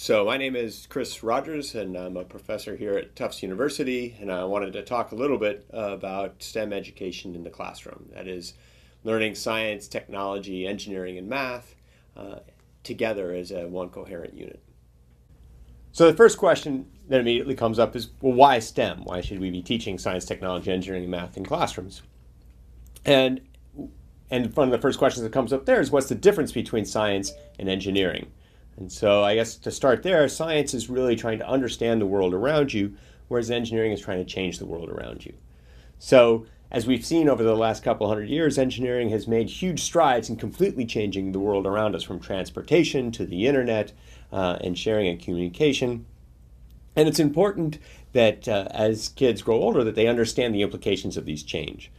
So my name is Chris Rogers, and I'm a professor here at Tufts University, and I wanted to talk a little bit about STEM education in the classroom. That is, learning science, technology, engineering, and math together as a one coherent unit. So the first question that immediately comes up is, well, why STEM? Why should we be teaching science, technology, engineering, and math in classrooms? And one of the first questions that comes up there is, what's the difference between science and engineering? And so I guess to start there, science is really trying to understand the world around you, whereas engineering is trying to change the world around you. So as we've seen over the last couple hundred years, engineering has made huge strides in completely changing the world around us, from transportation to the internet and sharing and communication. And it's important that as kids grow older, that they understand the implications of these change.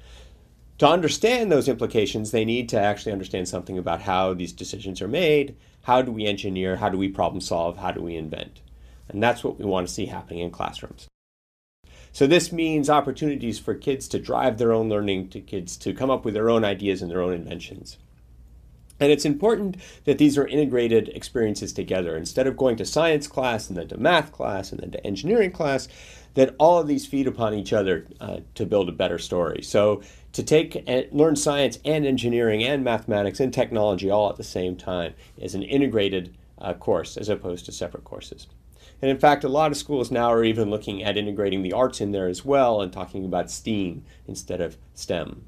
To understand those implications, they need to actually understand something about how these decisions are made. How do we engineer? How do we problem solve? How do we invent? And that's what we want to see happening in classrooms. So this means opportunities for kids to drive their own learning, to kids to come up with their own ideas and their own inventions. And it's important that these are integrated experiences together. Instead of going to science class and then to math class and then to engineering class, that all of these feed upon each other to build a better story. So to learn science and engineering and mathematics and technology all at the same time is an integrated course as opposed to separate courses. And in fact, a lot of schools now are even looking at integrating the arts in there as well and talking about STEAM instead of STEM.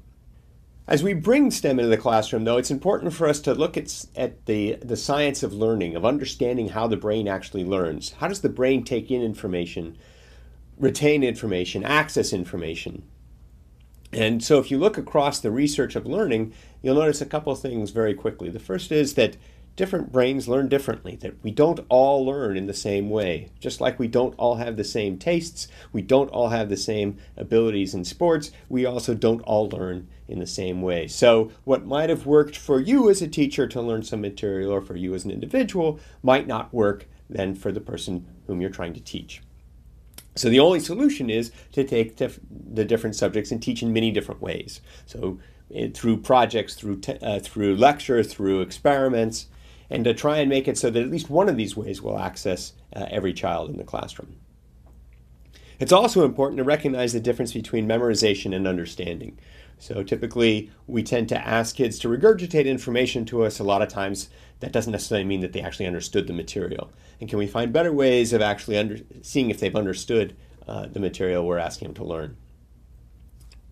As we bring STEM into the classroom, though, it's important for us to look at the science of learning, of understanding how the brain actually learns. How does the brain take in information, retain information, access information? And so if you look across the research of learning, you'll notice a couple of things very quickly. The first is that different brains learn differently, that we don't all learn in the same way. Just like we don't all have the same tastes, we don't all have the same abilities in sports, we also don't all learn in the same way. So what might have worked for you as a teacher to learn some material, or for you as an individual, might not work then for the person whom you're trying to teach. So the only solution is to take the different subjects and teach in many different ways. So through projects, through lecture, through experiments, and to try and make it so that at least one of these ways will access every child in the classroom. It's also important to recognize the difference between memorization and understanding. So typically we tend to ask kids to regurgitate information to us. A lot of times that doesn't necessarily mean that they actually understood the material. And can we find better ways of actually seeing if they've understood the material we're asking them to learn?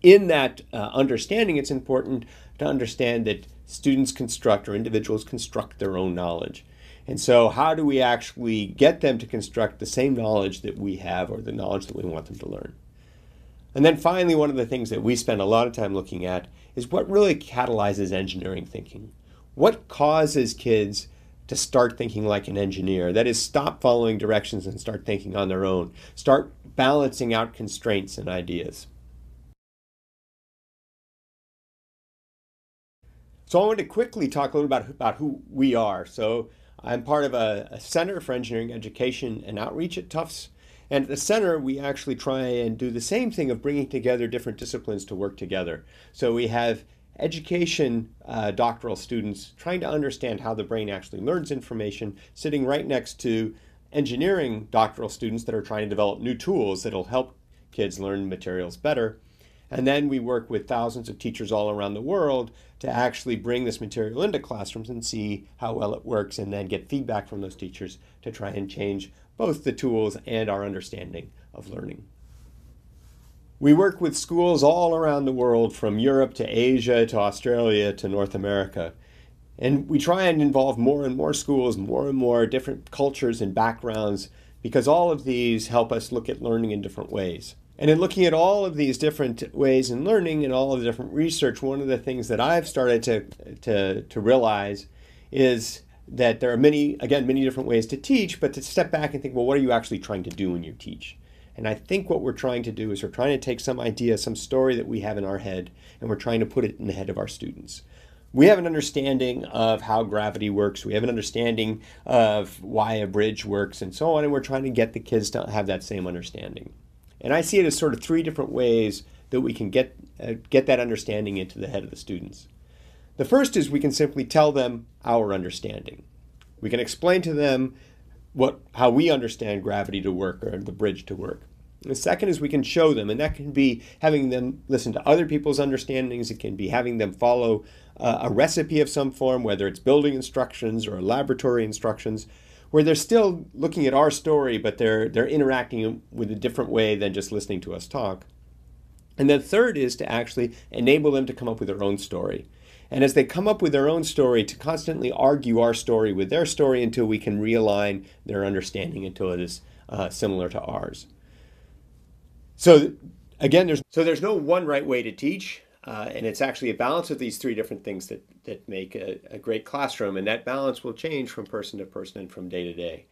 In that understanding, it's important to understand that students construct, or individuals construct, their own knowledge. And so how do we actually get them to construct the same knowledge that we have, or the knowledge that we want them to learn? And then finally, one of the things that we spend a lot of time looking at is what really catalyzes engineering thinking. What causes kids to start thinking like an engineer? That is, stop following directions and start thinking on their own. Start balancing out constraints and ideas. So I want to quickly talk a little about who we are. So I'm part of a Center for Engineering Education and Outreach at Tufts. And at the center, we actually try and do the same thing of bringing together different disciplines to work together. So we have education doctoral students trying to understand how the brain actually learns information, sitting right next to engineering doctoral students that are trying to develop new tools that will help kids learn materials better. And then we work with thousands of teachers all around the world to actually bring this material into classrooms and see how well it works, and then get feedback from those teachers to try and change both the tools and our understanding of learning. We work with schools all around the world, from Europe to Asia to Australia to North America. And we try and involve more and more schools, more and more different cultures and backgrounds, because all of these help us look at learning in different ways. And in looking at all of these different ways in learning and all of the different research, one of the things that I've started to realize is that there are many different ways to teach, but to step back and think, well, what are you actually trying to do when you teach? And I think what we're trying to do is we're trying to take some idea, some story that we have in our head, and we're trying to put it in the head of our students. We have an understanding of how gravity works. We have an understanding of why a bridge works and so on, and we're trying to get the kids to have that same understanding. And I see it as sort of three different ways that we can get that understanding into the head of the students. The first is we can simply tell them our understanding. We can explain to them how we understand gravity to work or the bridge to work. The second is we can show them, and that can be having them listen to other people's understandings. It can be having them follow a recipe of some form, whether it's building instructions or laboratory instructions, where they're still looking at our story, but they're interacting with a different way than just listening to us talk. And then third is to actually enable them to come up with their own story. And as they come up with their own story, to constantly argue our story with their story until we can realign their understanding until it is similar to ours. So again, there's no one right way to teach, and it's actually a balance of these three different things that make a great classroom, and that balance will change from person to person and from day to day.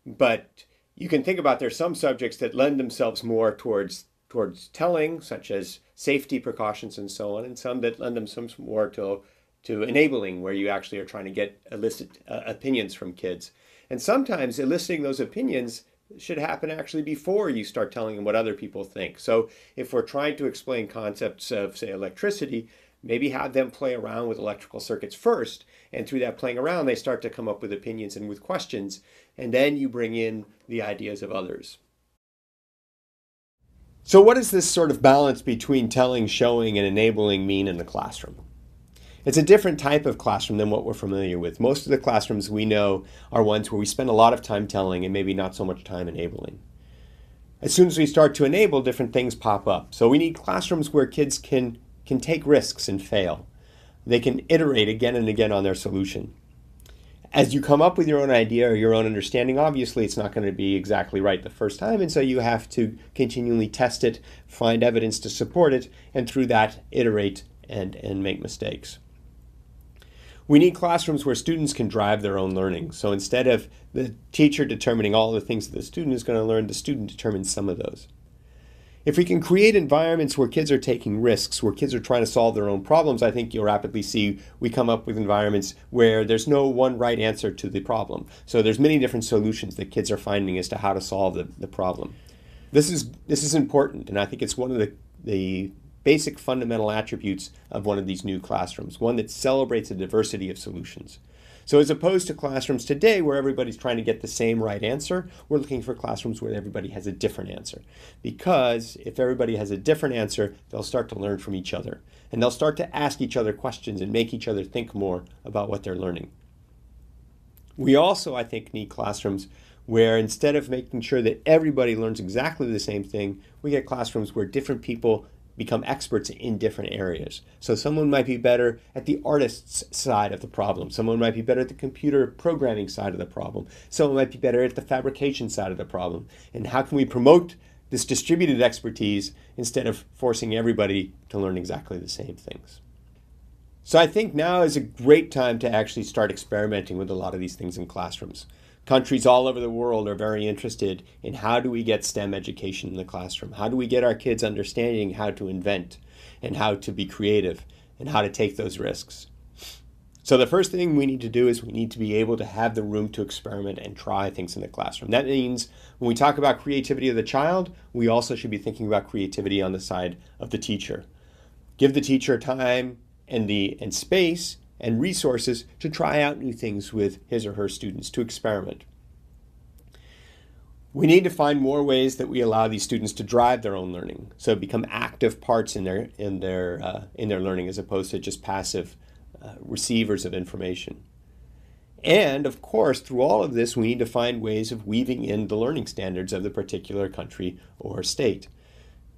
But you can think about there's some subjects that lend themselves more towards telling, such as safety precautions and so on, and some that lend themselves more to enabling, where you actually are trying to elicit opinions from kids. And sometimes eliciting those opinions should happen actually before you start telling them what other people think. So if we're trying to explain concepts of, say, electricity, maybe have them play around with electrical circuits first, and through that playing around, they start to come up with opinions and with questions, and then you bring in the ideas of others. So what does this sort of balance between telling, showing, and enabling mean in the classroom? It's a different type of classroom than what we're familiar with. Most of the classrooms we know are ones where we spend a lot of time telling and maybe not so much time enabling. As soon as we start to enable, different things pop up. So we need classrooms where kids can take risks and fail. They can iterate again and again on their solution. As you come up with your own idea or your own understanding, obviously it's not going to be exactly right the first time, and so you have to continually test it, find evidence to support it, and through that iterate and make mistakes. We need classrooms where students can drive their own learning. So instead of the teacher determining all the things that the student is going to learn, the student determines some of those. If we can create environments where kids are taking risks, where kids are trying to solve their own problems, I think you'll rapidly see we come up with environments where there's no one right answer to the problem. So there's many different solutions that kids are finding as to how to solve the problem. This is important, and I think it's one of the basic fundamental attributes of one of these new classrooms, one that celebrates a diversity of solutions. So as opposed to classrooms today where everybody's trying to get the same right answer, we're looking for classrooms where everybody has a different answer. Because if everybody has a different answer, they'll start to learn from each other. And they'll start to ask each other questions and make each other think more about what they're learning. We also, I think, need classrooms where instead of making sure that everybody learns exactly the same thing, we get classrooms where different people become experts in different areas. So someone might be better at the artist's side of the problem. Someone might be better at the computer programming side of the problem. Someone might be better at the fabrication side of the problem. And how can we promote this distributed expertise instead of forcing everybody to learn exactly the same things? So I think now is a great time to actually start experimenting with a lot of these things in classrooms. Countries all over the world are very interested in how do we get STEM education in the classroom? How do we get our kids understanding how to invent and how to be creative and how to take those risks? So the first thing we need to do is we need to be able to have the room to experiment and try things in the classroom. That means when we talk about creativity of the child, we also should be thinking about creativity on the side of the teacher. Give the teacher time and space and resources to try out new things with his or her students, to experiment. We need to find more ways that we allow these students to drive their own learning, so become active parts in their learning as opposed to just passive receivers of information. And of course, through all of this, we need to find ways of weaving in the learning standards of the particular country or state.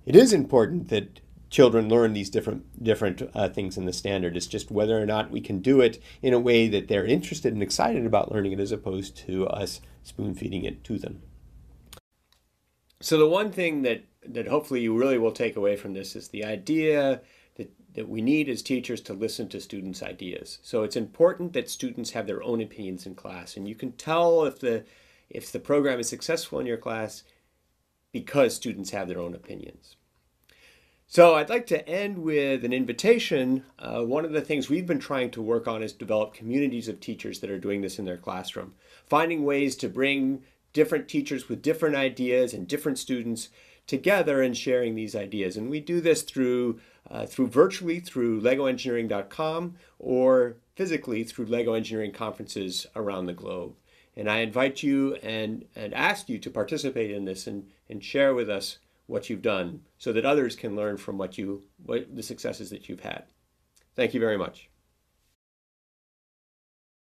It is important that children learn these different things in the standard. It's just whether or not we can do it in a way that they're interested and excited about learning it as opposed to us spoon-feeding it to them. So the one thing that hopefully you really will take away from this is the idea that we need as teachers to listen to students' ideas. So it's important that students have their own opinions in class, and you can tell if the program is successful in your class because students have their own opinions. So I'd like to end with an invitation. One of the things we've been trying to work on is develop communities of teachers that are doing this in their classroom, finding ways to bring different teachers with different ideas and different students together and sharing these ideas. And we do this through virtually through legoengineering.com or physically through LEGO Engineering conferences around the globe. And I invite you and ask you to participate in this and share with us what you've done so that others can learn from what the successes that you've had. Thank you very much.